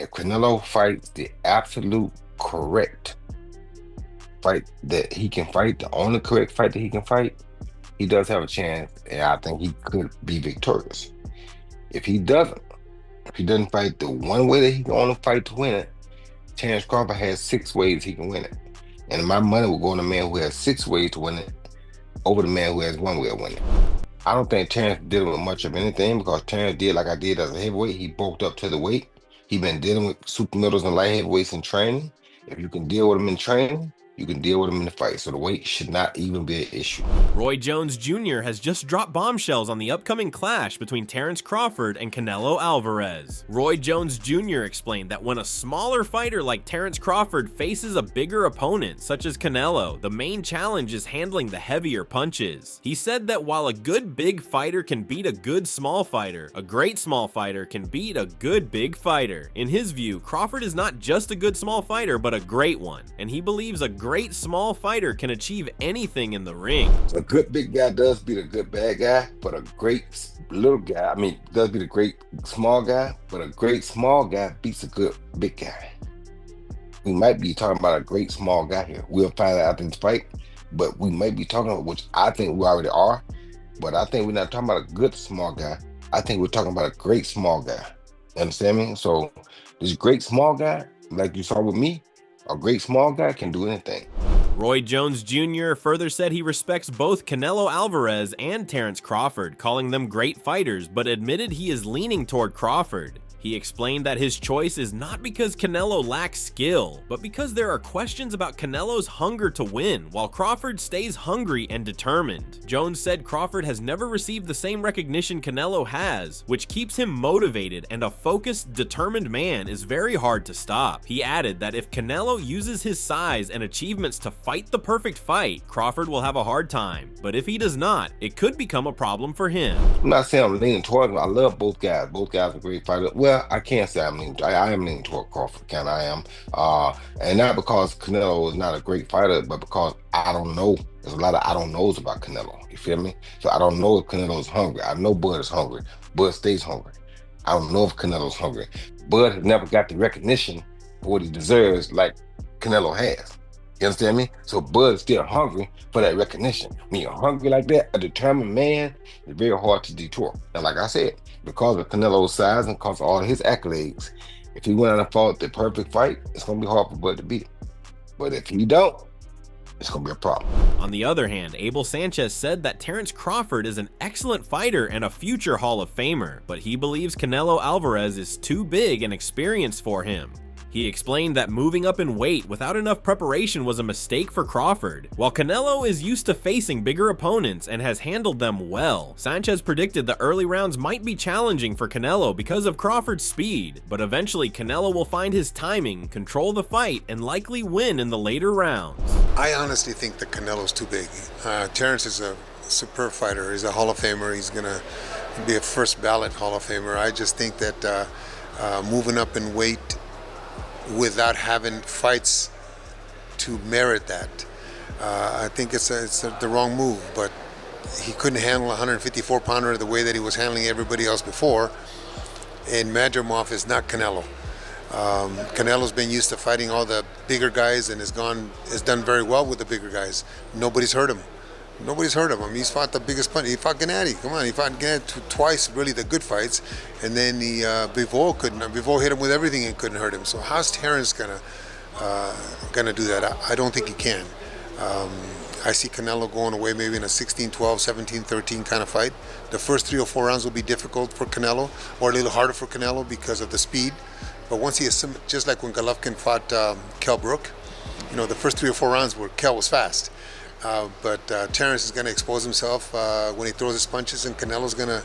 if Canelo fights the absolute correct fight that he can fight, the only correct fight that he can fight, he does have a chance, and I think he could be victorious. If he doesn't, if he doesn't fight the one way that he can only fight to win it, Terence Crawford has 6 ways he can win it. And my money will go on the man who has 6 ways to win it over the man who has one way of winning. I don't think Terence dealing with much of anything because Terence did like I did as a heavyweight. He bulked up to the weight. He been dealing with super middles and light heavyweights in training. If you can deal with them in training, you can deal with them in the fight. So the weight should not even be an issue. Roy Jones Jr. has just dropped bombshells on the upcoming clash between Terence Crawford and Canelo Alvarez. Roy Jones Jr. explained that when a smaller fighter like Terence Crawford faces a bigger opponent, such as Canelo, the main challenge is handling the heavier punches. He said that while a good big fighter can beat a good small fighter, a great small fighter can beat a good big fighter. In his view, Crawford is not just a good small fighter, but a great one, and he believes a great small fighter can achieve anything in the ring. A good big guy does beat a good bad guy, but a great little guy, does beat a great small guy, but a great small guy beats a good big guy. We might be talking about a great small guy here. We'll find out in this fight, but we might be talking about, which I think we already are, but I think we're not talking about a good small guy. I think we're talking about a great small guy. You understand me? So this great small guy, like you saw with me, a great small guy can do anything. Roy Jones Jr. further said he respects both Canelo Alvarez and Terence Crawford, calling them great fighters, but admitted he is leaning toward Crawford. He explained that his choice is not because Canelo lacks skill, but because there are questions about Canelo's hunger to win, while Crawford stays hungry and determined. Jones said Crawford has never received the same recognition Canelo has, which keeps him motivated, and a focused, determined man is very hard to stop. He added that if Canelo uses his size and achievements to fight the perfect fight, Crawford will have a hard time, but if he does not, it could become a problem for him. I'm not saying I'm leaning toward him. I love both guys. Both guys are great fighters. Well, I can't say I'm leaning. I am leaning toward Crawford. I am. And not because Canelo is not a great fighter, but because I don't know. There's a lot of I don't knows about Canelo. You feel me? So I don't know if Canelo's hungry. I know Bud is hungry. Bud stays hungry. I don't know if Canelo's hungry. Bud has never got the recognition for what he deserves like Canelo has. You understand me? So Bud is still hungry for that recognition. When you're hungry like that, a determined man, it's very hard to detour. And like I said, because of Canelo's size and because of all his accolades, if he went out and fought the perfect fight, it's going to be hard for Bud to beat him. But if he don't, it's going to be a problem. On the other hand, Abel Sanchez said that Terence Crawford is an excellent fighter and a future Hall of Famer, but he believes Canelo Alvarez is too big and experienced for him. He explained that moving up in weight without enough preparation was a mistake for Crawford. While Canelo is used to facing bigger opponents and has handled them well, Sanchez predicted the early rounds might be challenging for Canelo because of Crawford's speed, but eventually Canelo will find his timing, control the fight, and likely win in the later rounds. I honestly think that Canelo's too big. Terence is a superb fighter. He's a Hall of Famer. He's gonna be a first ballot Hall of Famer. I just think that moving up in weight without having fights to merit that, I think it's the wrong move. But he couldn't handle a 154-pounder the way that he was handling everybody else before, and Madrimov is not Canelo. Canelo's been used to fighting all the bigger guys and has done very well with the bigger guys. Nobody's hurt him. Nobody's heard of him. He's fought the biggest punch. He fought Gennady. Come on, he fought Gennady twice, really the good fights, and then Bivol hit him with everything and couldn't hurt him. So how's Terence gonna do that? I don't think he can. I see Canelo going away maybe in a 16-12, 17-13 kind of fight. The first 3 or 4 rounds will be difficult for Canelo, or a little harder for Canelo because of the speed. But once he assimilates, just like when Golovkin fought Kell Brook, the first 3 or 4 rounds where Kell was fast. But Terence is going to expose himself when he throws his punches, and Canelo's going to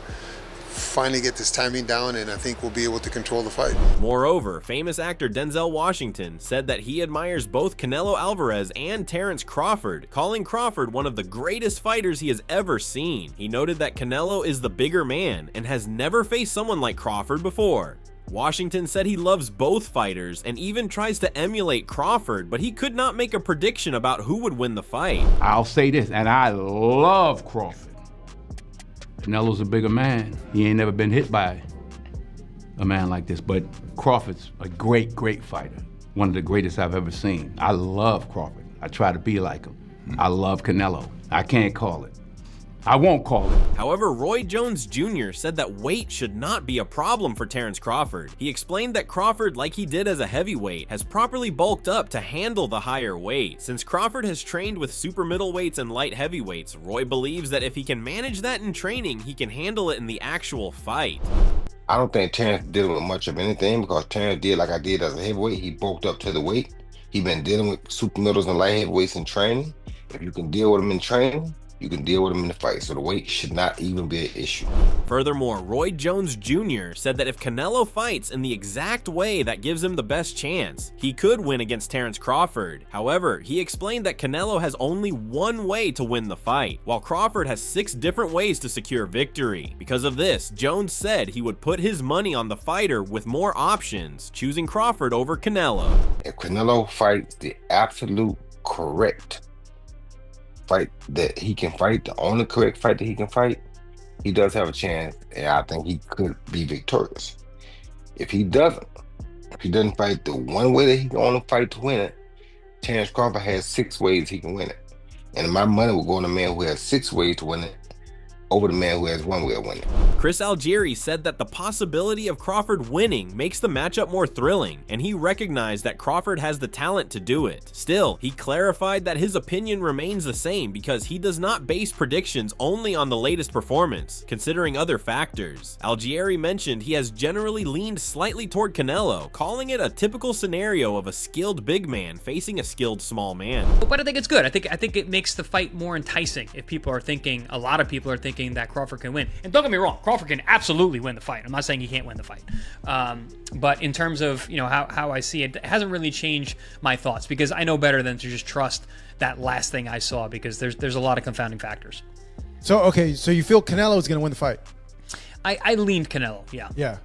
finally get this timing down, and I think we'll be able to control the fight. Moreover, famous actor Denzel Washington said that he admires both Canelo Alvarez and Terence Crawford, calling Crawford one of the greatest fighters he has ever seen. He noted that Canelo is the bigger man and has never faced someone like Crawford before. Washington said he loves both fighters and even tries to emulate Crawford, but he could not make a prediction about who would win the fight. I'll say this, and I love Crawford. Canelo's a bigger man. He ain't never been hit by a man like this, but Crawford's a great, great fighter. One of the greatest I've ever seen. I love Crawford. I try to be like him. I love Canelo. I can't call it. I won't call it. However, Roy Jones Jr. said that weight should not be a problem for Terence Crawford. He explained that Crawford, like he did as a heavyweight, has properly bulked up to handle the higher weight. Since Crawford has trained with super middleweights and light heavyweights, Roy believes that if he can manage that in training, he can handle it in the actual fight. I don't think Terence did with much of anything because Terence did like I did as a heavyweight. He bulked up to the weight. He been dealing with super middles and light heavyweights in training. If you can deal with them in training, you can deal with them in the fight. So the weight should not even be an issue. Furthermore, Roy Jones Jr. said that if Canelo fights in the exact way that gives him the best chance, he could win against Terence Crawford. However, he explained that Canelo has only one way to win the fight, while Crawford has 6 different ways to secure victory. Because of this, Jones said he would put his money on the fighter with more options, choosing Crawford over Canelo. If Canelo fights the absolute correct fight that he can fight, the only correct fight that he can fight, he does have a chance, and I think he could be victorious. If he doesn't fight the one way that he can only fight to win it, Terence Crawford has 6 ways he can win it. And my money will go on the man who has 6 ways to win it over the man who has 1 way of winning. Chris Algieri said that the possibility of Crawford winning makes the matchup more thrilling, and he recognized that Crawford has the talent to do it. Still, he clarified that his opinion remains the same because he does not base predictions only on the latest performance, considering other factors. Algieri mentioned he has generally leaned slightly toward Canelo, calling it a typical scenario of a skilled big man facing a skilled small man. But I think it's good. I think it makes the fight more enticing if people are thinking, a lot of people are thinking that Crawford can win. And don't get me wrong, Crawford can absolutely win the fight. I'm not saying he can't win the fight. But in terms of, you know, how I see it, it hasn't really changed my thoughts because I know better than to just trust that last thing I saw because there's a lot of confounding factors. So, okay, so you feel Canelo is going to win the fight? I leaned Canelo, yeah. Yeah.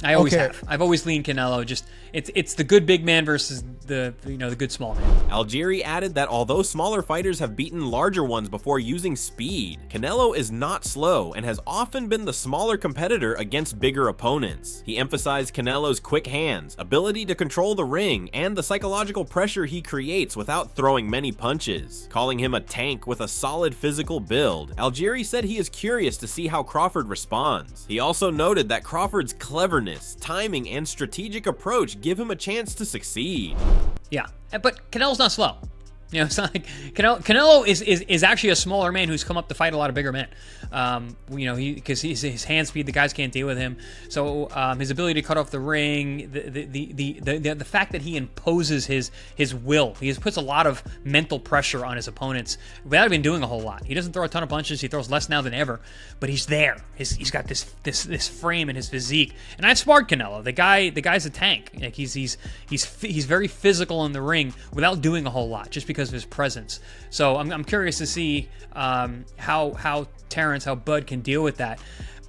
I always have. I've always leaned Canelo. Just it's the good big man versus the the good small man. Algieri added that although smaller fighters have beaten larger ones before using speed, Canelo is not slow and has often been the smaller competitor against bigger opponents. He emphasized Canelo's quick hands, ability to control the ring, and the psychological pressure he creates without throwing many punches. Calling him a tank with a solid physical build, Algieri said he is curious to see how Crawford responds. He also noted that Crawford's cleverness, timing, and strategic approach give him a chance to succeed. Yeah, but Canelo's not slow. You know, it's not like Canelo is actually a smaller man who's come up to fight a lot of bigger men. You know, because his hand speed, the guys can't deal with him. So his ability to cut off the ring, the fact that he imposes his will, he puts a lot of mental pressure on his opponents without even doing a whole lot. He doesn't throw a ton of punches. He throws less now than ever, but he's there. He's got this frame and his physique. And I've sparred Canelo. The guy's a tank. Like he's very physical in the ring without doing a whole lot, just because of his presence. So I'm curious to see how Terence, how Bud can deal with that.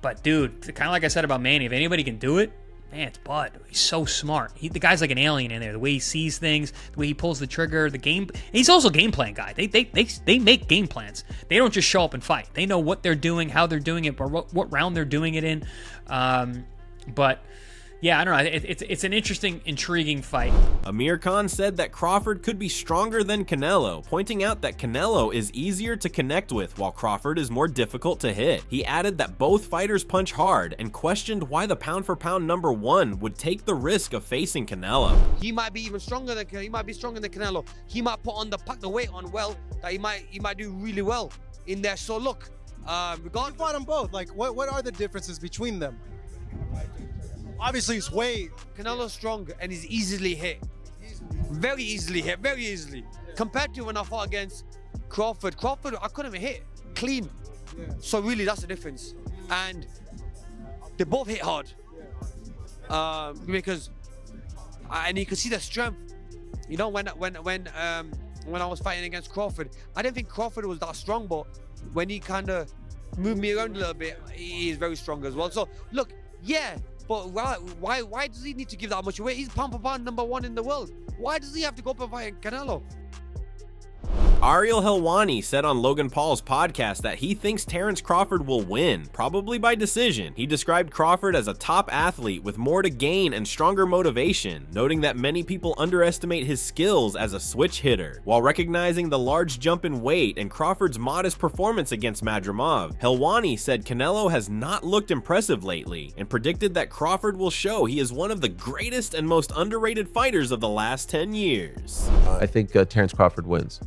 But dude, kind of like I said about Manny, if anybody can do it, man, it's Bud. He's so smart. The guy's like an alien in there. The way he sees things, the way he pulls the trigger, the game. He's also a game plan guy. They make game plans. They don't just show up and fight. They know what they're doing, how they're doing it, or what round they're doing it in. But yeah, I don't know. It's an interesting, intriguing fight. Amir Khan said that Crawford could be stronger than Canelo, pointing out that Canelo is easier to connect with while Crawford is more difficult to hit. He added that both fighters punch hard and questioned why the pound-for-pound #1 would take the risk of facing Canelo. He might be even stronger than Canelo. He might pack the weight on well. That he might do really well in there. So look, You fought them both. Like, what are the differences between them? Obviously, it's weight. Canelo's stronger and he's easily hit. Very easily hit, very easily. Compared to when I fought against Crawford, I couldn't even hit clean. Yeah. So really, that's the difference. And they both hit hard. Because, and you can see the strength. You know, when I was fighting against Crawford, I didn't think Crawford was that strong, but when he kind of moved me around a little bit, he is very strong as well. So look, yeah. But why does he need to give that much away? He's pound for pound #1 in the world. Why does he have to go up and fight Canelo? Ariel Helwani said on Logan Paul's podcast that he thinks Terence Crawford will win, probably by decision. He described Crawford as a top athlete with more to gain and stronger motivation, noting that many people underestimate his skills as a switch hitter. While recognizing the large jump in weight and Crawford's modest performance against Madrimov, Helwani said Canelo has not looked impressive lately and predicted that Crawford will show he is one of the greatest and most underrated fighters of the last 10 years. I think Terence Crawford wins.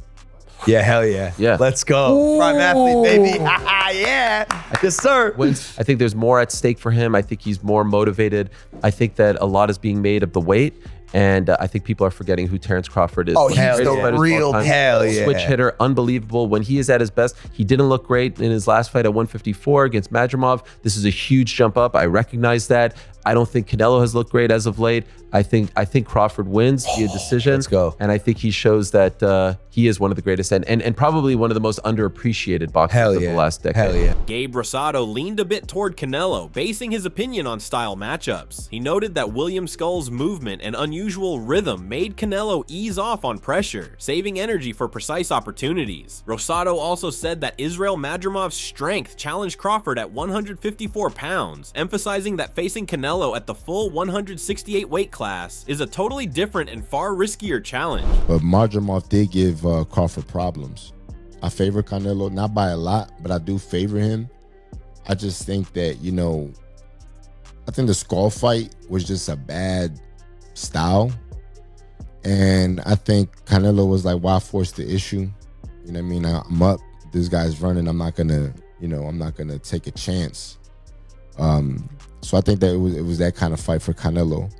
Yeah, hell yeah. Yeah. Let's go. Prime athlete, baby. Yeah. Yes, sir. Wins. I think there's more at stake for him. I think he's more motivated. I think that a lot is being made of the weight. And I think people are forgetting who Terence Crawford is. Oh, he's the real hell yeah. Switch hitter, unbelievable. When he is at his best, he didn't look great in his last fight at 154 against Madrimov. This is a huge jump up. I recognize that. I don't think Canelo has looked great as of late. I think Crawford wins via decision. Let's go. And I think he shows that he is one of the greatest and probably one of the most underappreciated boxers of the last decade. Hell yeah. Gabe Rosado leaned a bit toward Canelo, basing his opinion on style matchups. He noted that William Skull's movement and unusual rhythm made Canelo ease off on pressure, saving energy for precise opportunities. Rosado also said that Israel Madrimov's strength challenged Crawford at 154 pounds, emphasizing that facing Canelo at the full 168 weight class is a totally different and far riskier challenge. But Madrimov did give Crawford problems. I favor Canelo, not by a lot, but I do favor him. I just think that, I think the Skull fight was just a bad style. And I think Canelo was like, why force the issue? You know what I mean? I'm up, this guy's running, I'm not gonna take a chance. So I think that it was that kind of fight for Canelo.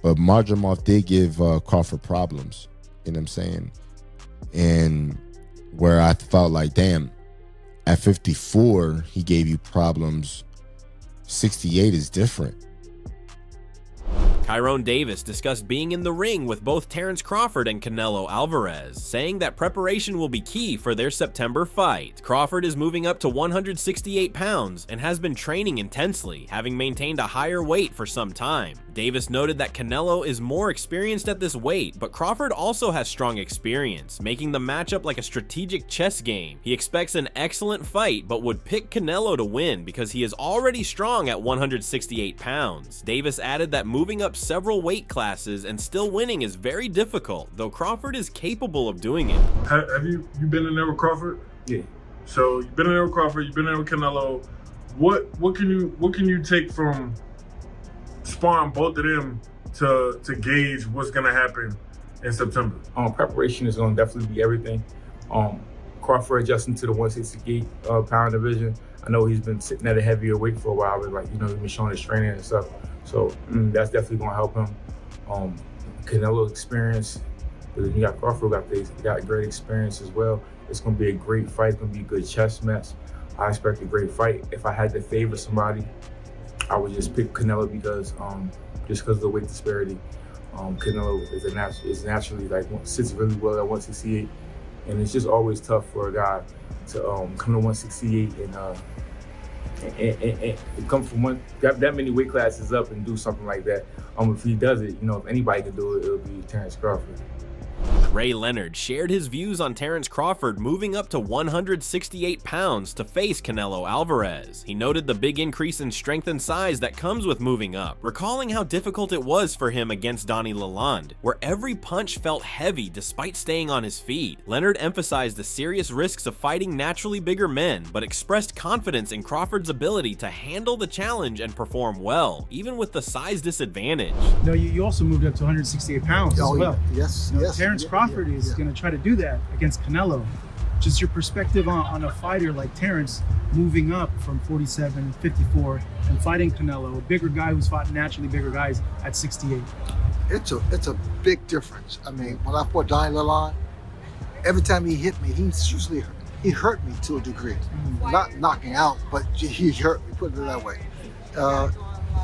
But Madrimov did give Crawford problems, you know what I'm saying? And where I felt like, damn, at 54, he gave you problems. 68 is different. Tyrone Davis discussed being in the ring with both Terence Crawford and Canelo Alvarez, saying that preparation will be key for their September fight. Crawford is moving up to 168 pounds and has been training intensely, having maintained a higher weight for some time. Davis noted that Canelo is more experienced at this weight, but Crawford also has strong experience, making the matchup like a strategic chess game. He expects an excellent fight, but would pick Canelo to win because he is already strong at 168 pounds. Davis added that moving up several weight classes and still winning is very difficult, though Crawford is capable of doing it. Have you been in there with Crawford? Yeah. So you've been in there with Crawford, you've been in there with Canelo. What can you take from sparring both of them to gauge what's gonna happen in September? Preparation is gonna definitely be everything. Crawford adjusting to the 168 pound division. I know he's been sitting at a heavier weight for a while, but he's been showing his training and stuff. So that's definitely gonna help him. Canelo experience, you got Crawford got great experience as well. It's gonna be a great fight. It's gonna be a good chess match. I expect a great fight. If I had to favor somebody, I would just pick Canelo because of the weight disparity. Canelo is naturally sits really well at 168, and it's just always tough for a guy to come to 168 and come from that many weight classes up and do something like that. If he does it, if anybody can do it, it'll be Terence Crawford. Ray Leonard shared his views on Terence Crawford moving up to 168 pounds to face Canelo Alvarez. He noted the big increase in strength and size that comes with moving up, recalling how difficult it was for him against Donnie Lalonde, where every punch felt heavy despite staying on his feet. Leonard emphasized the serious risks of fighting naturally bigger men, but expressed confidence in Crawford's ability to handle the challenge and perform well, even with the size disadvantage. No, you also moved up to 168 pounds as well. Yes. Terence Crawford is going to try to do that against Canelo. Just your perspective on a fighter like Terence moving up from 47, 54 and fighting Canelo, a bigger guy who's fought naturally bigger guys at 68. It's a big difference. I mean, when I fought Donnie Lalonde, every time he hit me, he hurt me to a degree. Not knocking out, but he hurt me, put it that way.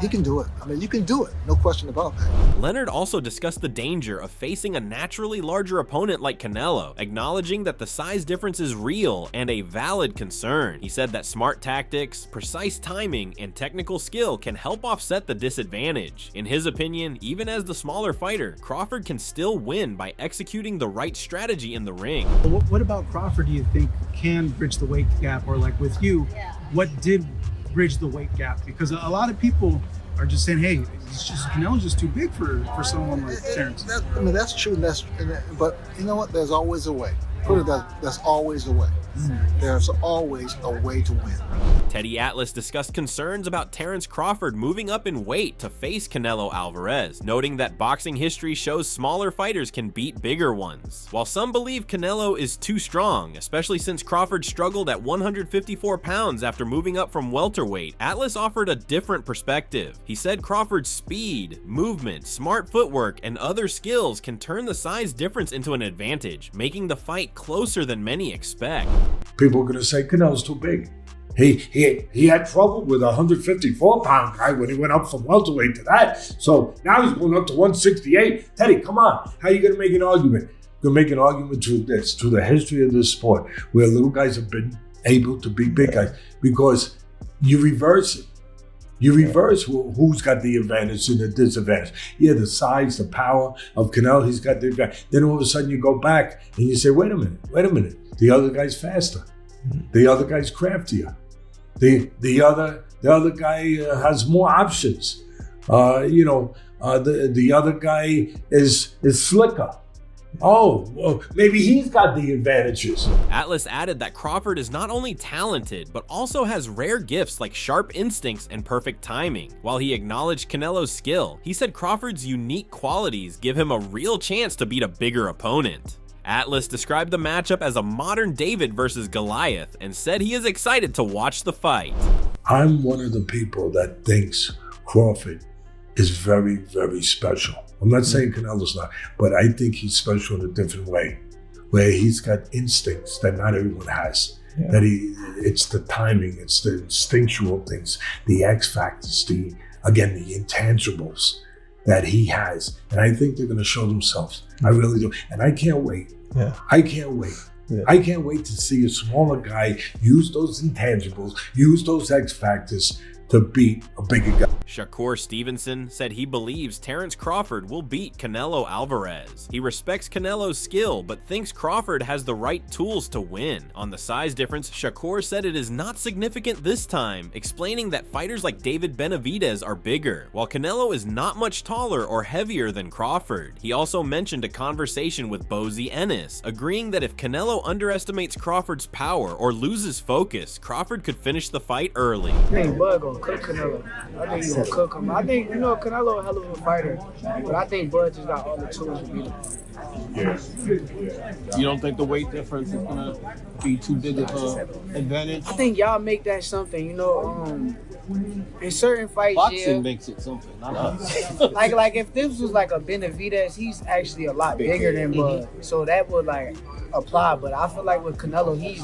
He can do it. I mean, you can do it. No question about that. Leonard also discussed the danger of facing a naturally larger opponent like Canelo, acknowledging that the size difference is real and a valid concern. He said that smart tactics, precise timing, and technical skill can help offset the disadvantage. In his opinion, even as the smaller fighter, Crawford can still win by executing the right strategy in the ring. What about Crawford do you think can bridge the weight gap? Or like with you, what did bridge the weight gap? Because a lot of people are just saying, hey, Canelo's just too big for someone like Terence. That's true. But you know what? There's always a way. Put it that there's always a way. There's always a way to win. Teddy Atlas discussed concerns about Terence Crawford moving up in weight to face Canelo Alvarez, noting that boxing history shows smaller fighters can beat bigger ones. While some believe Canelo is too strong, especially since Crawford struggled at 154 pounds after moving up from welterweight, Atlas offered a different perspective. He said Crawford's speed, movement, smart footwork, and other skills can turn the size difference into an advantage, making the fight closer than many expect. People are going to say Canelo's too big. He had trouble with a 154-pound guy when he went up from welterweight to that. So now he's going up to 168. Teddy, come on. How are you going to make an argument? You're going to make an argument to this, to the history of this sport, where little guys have been able to beat big guys, because you reverse it. You reverse who's got the advantage and the disadvantage. Yeah, the size, the power of Canelo, he's got the advantage. Then all of a sudden you go back and you say, wait a minute. The other guy's faster. The other guy's craftier. The other guy has more options. The other guy is slicker. Oh, well, maybe he's got the advantages. Atlas added that Crawford is not only talented, but also has rare gifts like sharp instincts and perfect timing. While he acknowledged Canelo's skill, he said Crawford's unique qualities give him a real chance to beat a bigger opponent. Atlas described the matchup as a modern David versus Goliath and said he is excited to watch the fight. I'm one of the people that thinks Crawford is very, very special. I'm not saying Canelo's not, but I think he's special in a different way, where he's got instincts that not everyone has. Yeah. That it's the timing, it's the instinctual things, the X factors, the intangibles that he has. And I think they're going to show themselves. I really do. And I can't wait. Yeah. I can't wait. Yeah. I can't wait to see a smaller guy use those intangibles, use those X factors to beat a bigger guy. Shakur Stevenson said he believes Terence Crawford will beat Canelo Alvarez. He respects Canelo's skill, but thinks Crawford has the right tools to win. On the size difference, Shakur said it is not significant this time, explaining that fighters like David Benavidez are bigger, while Canelo is not much taller or heavier than Crawford. He also mentioned a conversation with Bozy Ennis, agreeing that if Canelo underestimates Crawford's power or loses focus, Crawford could finish the fight early. Hey, Bud gonna cook Canelo. I think he's gonna cook him. I think, Canelo a hell of a fighter, but I think Bud just got all the tools to beat him. Yeah. You don't think the weight difference is gonna be too big of an advantage? I think y'all make that something, in certain fights, boxing makes it something, not us. like if this was like a Benavidez, he's actually a lot bigger than Bud, so that would apply. But I feel like with Canelo, he's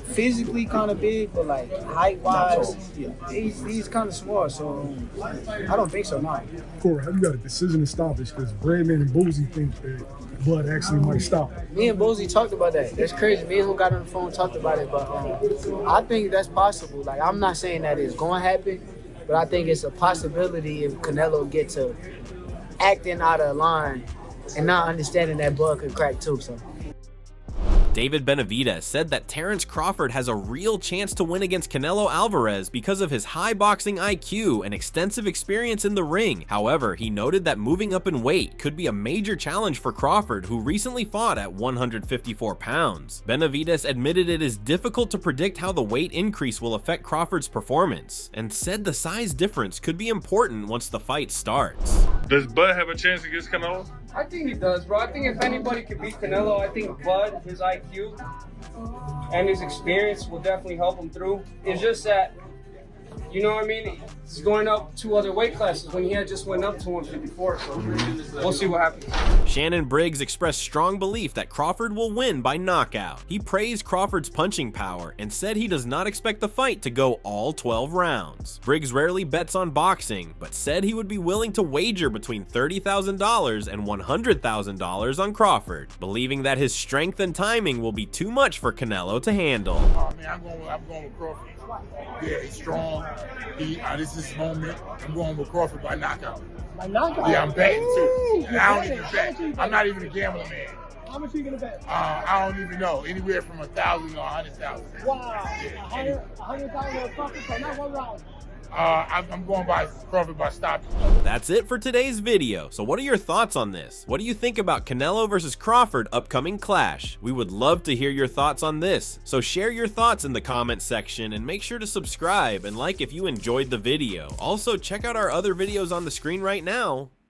physically kind of big, but height wise, he's kind of small. So I don't think so. No. Corey, how you got a decision to stoppage? Because Brandon and Bozy think that Bud actually might stop it. Me and Bozy talked about that. That's crazy. Me and who got on the phone talked about it, but I think that's possible. I'm not saying that it's going to happen, but I think it's a possibility if Canelo gets to acting out of line and not understanding that Bud could crack too. So. David Benavidez said that Terence Crawford has a real chance to win against Canelo Alvarez because of his high boxing IQ and extensive experience in the ring. However, he noted that moving up in weight could be a major challenge for Crawford, who recently fought at 154 pounds. Benavidez admitted it is difficult to predict how the weight increase will affect Crawford's performance, and said the size difference could be important once the fight starts. Does Bud have a chance against Canelo? I think he does, bro. I think if anybody could beat Canelo, I think Bud, his IQ and his experience will definitely help him through. It's just that You know what I mean? He's going up 2 other weight classes when he had just went up to 154. So we'll see what happens. Shannon Briggs expressed strong belief that Crawford will win by knockout. He praised Crawford's punching power and said he does not expect the fight to go all 12 rounds. Briggs rarely bets on boxing, but said he would be willing to wager between $30,000 and $100,000 on Crawford, believing that his strength and timing will be too much for Canelo to handle. Oh man, I'm going with Crawford. Yeah, he's strong. This is his moment. I'm going with Crawford by knockout. By knockout? Yeah, I'm betting too. And I don't even bet. I'm not even a gambling man. How much are you gonna bet? I don't even know. Anywhere from 1,000 to 100,000. Wow. 100,000 on Crawford, so not 1 round. I'm going by Crawford by stoppage. That's it for today's video. So what are your thoughts on this? What do you think about Canelo versus Crawford upcoming clash? We would love to hear your thoughts on this. So share your thoughts in the comment section and make sure to subscribe and like if you enjoyed the video. Also check out our other videos on the screen right now.